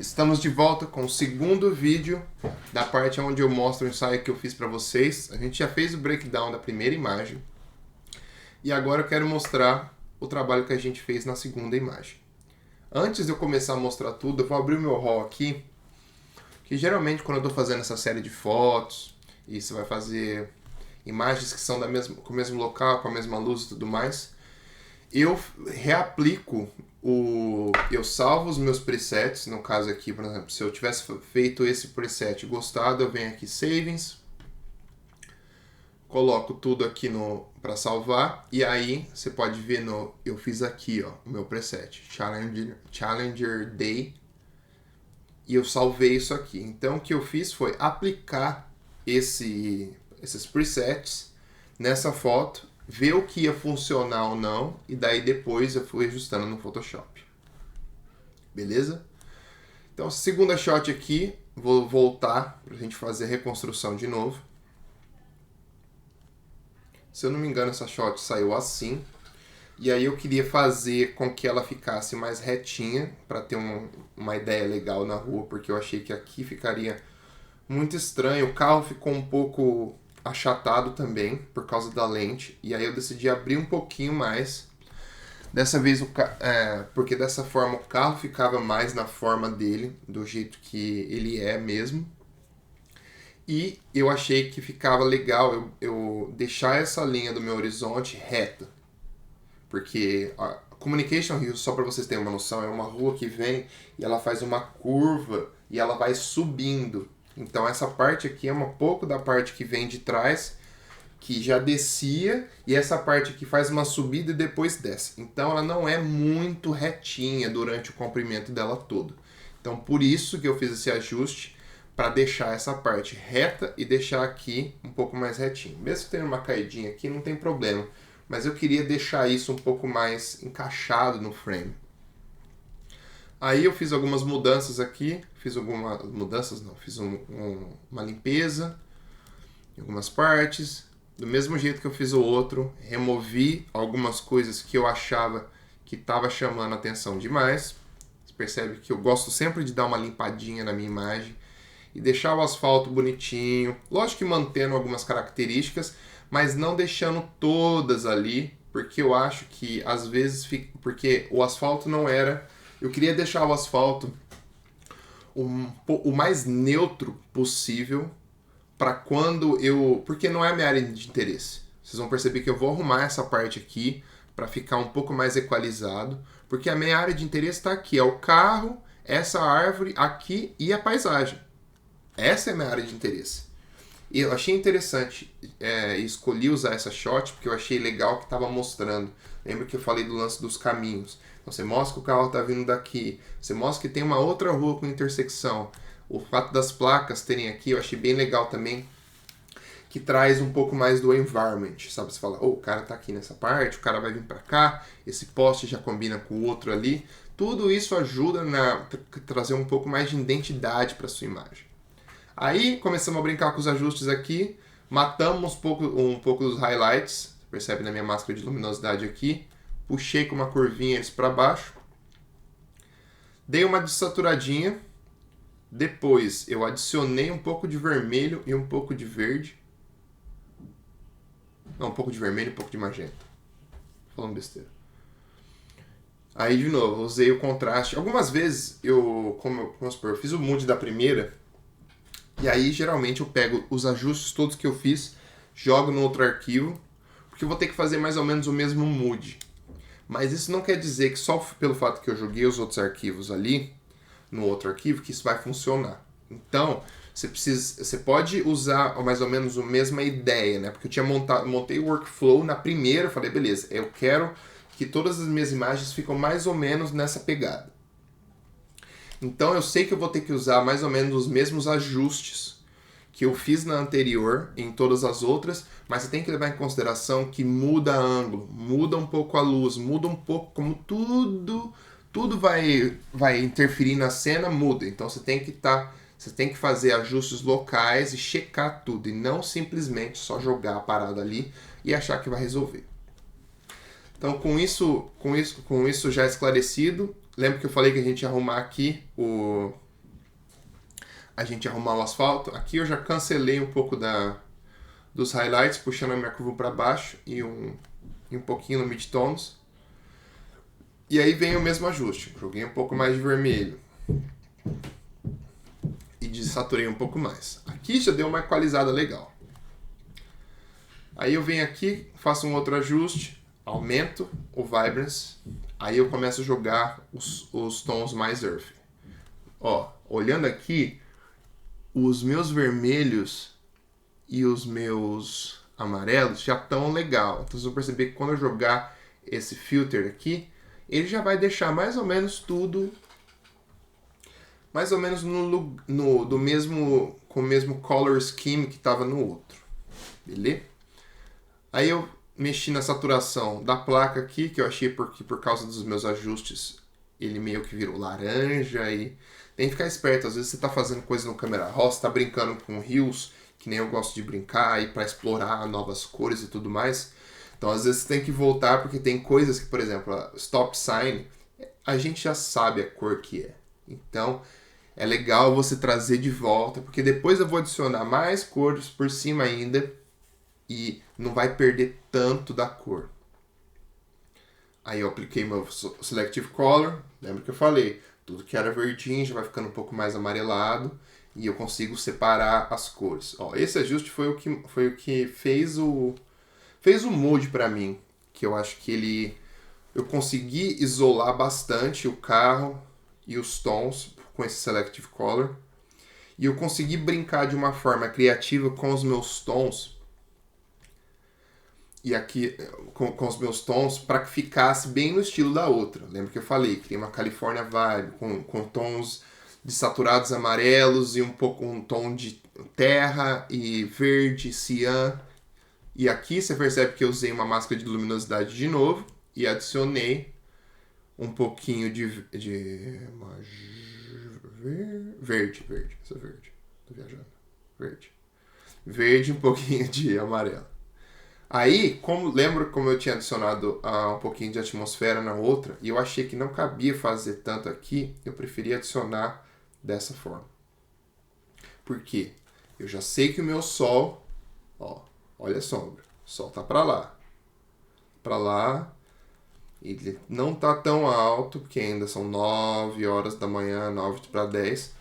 Estamos de volta com o segundo vídeo da parte onde eu mostro o ensaio que eu fiz para vocês. A gente já fez o breakdown da primeira imagem e agora eu quero mostrar o trabalho que a gente fez na segunda imagem. Antes de eu começar a mostrar tudo, eu vou abrir o meu RAW aqui, que geralmente quando eu estou fazendo essa série de fotos e você vai fazer imagens que são com o mesmo local, com a mesma luz e tudo mais, eu reaplico eu salvo os meus presets. No caso aqui, por exemplo, se eu tivesse feito esse preset e gostado, eu venho aqui Savings, coloco tudo aqui para salvar, e aí você pode ver eu fiz aqui, ó, o meu preset Challenger Day, e eu salvei isso aqui. Então o que eu fiz foi aplicar esses presets nessa foto, ver o que ia funcionar ou não, e daí depois eu fui ajustando no Photoshop. Beleza? Então, segunda shot aqui, vou voltar para a gente fazer a reconstrução de novo. Se eu não me engano, essa shot saiu assim. E aí eu queria fazer com que ela ficasse mais retinha, para ter uma ideia legal na rua, porque eu achei que aqui ficaria muito estranho. O carro ficou um pouco achatado também, por causa da lente. E aí eu decidi abrir um pouquinho mais. Dessa vez, porque dessa forma o carro ficava mais na forma dele, do jeito que ele é mesmo. E eu achei que ficava legal eu deixar essa linha do meu horizonte reta. Porque a Communication Hill, só para vocês terem uma noção, é uma rua que vem e ela faz uma curva e ela vai subindo. Então essa parte aqui é um pouco da parte que vem de trás, que já descia, e essa parte aqui faz uma subida e depois desce. Então ela não é muito retinha durante o comprimento dela todo. Então por isso que eu fiz esse ajuste, para deixar essa parte reta e deixar aqui um pouco mais retinho. Mesmo que tenha uma caidinha aqui, não tem problema. Mas eu queria deixar isso um pouco mais encaixado no frame. Aí eu fiz algumas mudanças aqui. Fiz uma limpeza em algumas partes. Do mesmo jeito que eu fiz o outro, removi algumas coisas que eu achava que estava chamando a atenção demais. Você percebe que eu gosto sempre de dar uma limpadinha na minha imagem e deixar o asfalto bonitinho. Lógico que mantendo algumas características, mas não deixando todas ali, porque eu acho que às vezes porque o asfalto não era... Eu queria deixar o asfalto o mais neutro possível, para quando porque não é a minha área de interesse. Vocês vão perceber que eu vou arrumar essa parte aqui para ficar um pouco mais equalizado, porque a minha área de interesse está aqui, é o carro, essa árvore aqui e a paisagem. Essa é a minha área de interesse. E eu achei interessante, escolhi usar essa shot porque eu achei legal que estava mostrando. Lembra que eu falei do lance dos caminhos? Então você mostra que o carro está vindo daqui, você mostra que tem uma outra rua com intersecção. O fato das placas terem aqui eu achei bem legal também, que traz um pouco mais do environment, sabe? Você fala, o cara tá aqui nessa parte, o cara vai vir para cá, esse poste já combina com o outro ali. Tudo isso ajuda a trazer um pouco mais de identidade para sua imagem. Aí começamos a brincar com os ajustes aqui, matamos um pouco dos highlights, você percebe na minha máscara de luminosidade aqui, puxei com uma curvinha eles para baixo, dei uma dessaturadinha. Depois eu adicionei um pouco de vermelho e um pouco de verde. Não, um pouco de vermelho e um pouco de magenta. Tô falando besteira. Aí de novo, usei o contraste. Algumas vezes vamos supor, eu fiz o mood da primeira. E aí geralmente eu pego os ajustes todos que eu fiz, jogo no outro arquivo, porque eu vou ter que fazer mais ou menos o mesmo mood. Mas isso não quer dizer que só pelo fato que eu joguei os outros arquivos ali, no outro arquivo, que isso vai funcionar. Então, você pode usar mais ou menos a mesma ideia, né? Porque eu montei o workflow na primeira, eu falei, beleza, eu quero que todas as minhas imagens ficam mais ou menos nessa pegada. Então eu sei que eu vou ter que usar mais ou menos os mesmos ajustes que eu fiz na anterior em todas as outras, mas você tem que levar em consideração que muda ângulo, muda um pouco a luz, muda um pouco como tudo vai interferir na cena, muda. Então você tem que fazer ajustes locais e checar tudo, e não simplesmente só jogar a parada ali e achar que vai resolver. Então com isso já esclarecido, lembra que eu falei que a gente ia arrumar aqui a gente arrumar o asfalto. Aqui eu já cancelei um pouco dos highlights, puxando a minha curva para baixo e um pouquinho no midtones. E aí vem o mesmo ajuste. Joguei um pouco mais de vermelho e desaturei um pouco mais. Aqui já deu uma equalizada legal. Aí eu venho aqui, faço um outro ajuste, aumento o Vibrance, aí eu começo a jogar os tons mais earthy. Ó, olhando aqui, os meus vermelhos e os meus amarelos já estão legal. Então vocês vão perceber que quando eu jogar esse filter aqui, ele já vai deixar mais ou menos tudo mais ou menos com o mesmo color scheme que estava no outro. Beleza? Aí eu mexi na saturação da placa aqui, que eu achei porque por causa dos meus ajustes ele meio que virou laranja e tem que ficar esperto. Às vezes você está fazendo coisa no câmera raw, você está brincando com rios, que nem eu gosto de brincar, aí para explorar novas cores e tudo mais. Então às vezes você tem que voltar porque tem coisas que, por exemplo, a stop sign, a gente já sabe a cor que é. Então é legal você trazer de volta, porque depois eu vou adicionar mais cores por cima ainda e não vai perder tanto da cor. Aí eu apliquei meu Selective Color, lembra que eu falei, tudo que era verdinho já vai ficando um pouco mais amarelado e eu consigo separar as cores. Ó, esse ajuste foi o que fez o mood para mim, que eu acho que eu consegui isolar bastante o carro e os tons com esse Selective Color e eu consegui brincar de uma forma criativa com os meus tons e aqui com os meus tons para que ficasse bem no estilo da outra. Lembra que eu falei, criei uma California Vibe com tons de saturados amarelos e um tom de terra e verde, cian. E aqui você percebe que eu usei uma máscara de luminosidade de novo e adicionei um pouquinho de verde, essa verde, tô viajando, verde, um pouquinho de amarelo. Aí, lembro como eu tinha adicionado um pouquinho de atmosfera na outra, e eu achei que não cabia fazer tanto aqui, eu preferi adicionar dessa forma. Por quê? Eu já sei que o meu sol, ó, olha a sombra, o sol tá pra lá, ele não tá tão alto, porque ainda são 9 horas da manhã, 9 para 10,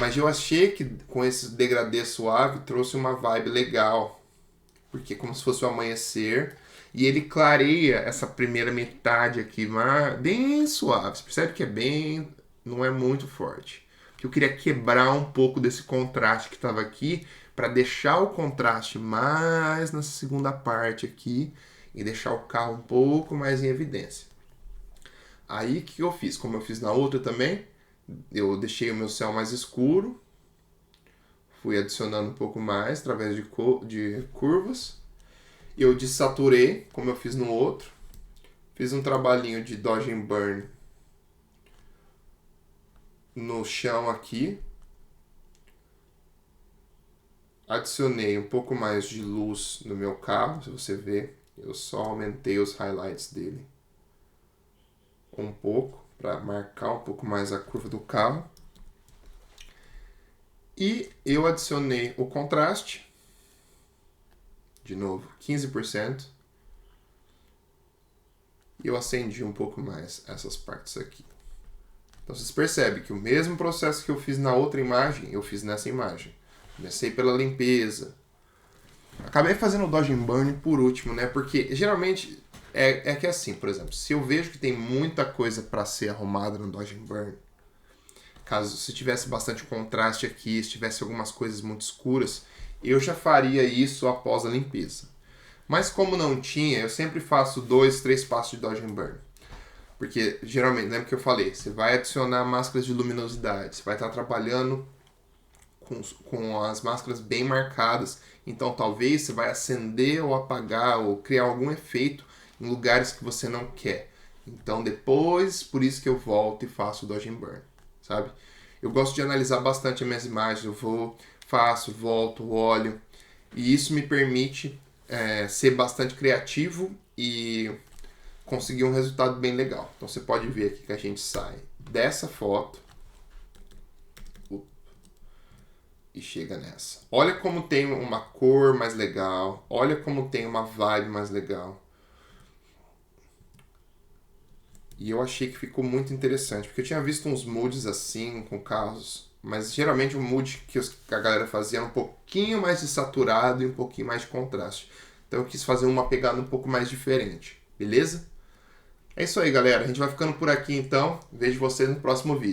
mas eu achei que com esse degradê suave trouxe uma vibe legal, porque é como se fosse o amanhecer, e ele clareia essa primeira metade aqui, mas bem suave. Você percebe que não é muito forte. Porque eu queria quebrar um pouco desse contraste que estava aqui, para deixar o contraste mais na segunda parte aqui, e deixar o carro um pouco mais em evidência. Aí o que eu fiz? Como eu fiz na outra também, eu deixei o meu céu mais escuro, fui adicionando um pouco mais através de curvas. Eu desaturei, como eu fiz no outro. Fiz um trabalhinho de Dodge and Burn no chão aqui. Adicionei um pouco mais de luz no meu carro, se você ver. Eu só aumentei os highlights dele um pouco, para marcar um pouco mais a curva do carro. E eu adicionei o contraste, de novo, 15%. E eu acendi um pouco mais essas partes aqui. Então vocês percebem que o mesmo processo que eu fiz na outra imagem, eu fiz nessa imagem. Comecei pela limpeza. Acabei fazendo o Dodge and Burn por último, né? Porque geralmente é que assim, por exemplo, se eu vejo que tem muita coisa para ser arrumada no Dodge and Burn, caso se tivesse bastante contraste aqui, se tivesse algumas coisas muito escuras, eu já faria isso após a limpeza. Mas como não tinha, eu sempre faço 2, 3 passos de Dodge and Burn. Porque geralmente, lembra que eu falei, você vai adicionar máscaras de luminosidade, você vai estar trabalhando com as máscaras bem marcadas, então talvez você vai acender ou apagar ou criar algum efeito em lugares que você não quer. Então depois, por isso que eu volto e faço o Dodge and Burn, sabe? Eu gosto de analisar bastante as minhas imagens, eu volto, olho, e isso me permite ser bastante criativo e conseguir um resultado bem legal. Então você pode ver aqui que a gente sai dessa foto, e chega nessa. Olha como tem uma cor mais legal, olha como tem uma vibe mais legal. E eu achei que ficou muito interessante, porque eu tinha visto uns moods assim, com carros, mas geralmente o mood que a galera fazia era um pouquinho mais de saturado e um pouquinho mais de contraste. Então eu quis fazer uma pegada um pouco mais diferente, beleza? É isso aí, galera. A gente vai ficando por aqui então. Vejo vocês no próximo vídeo.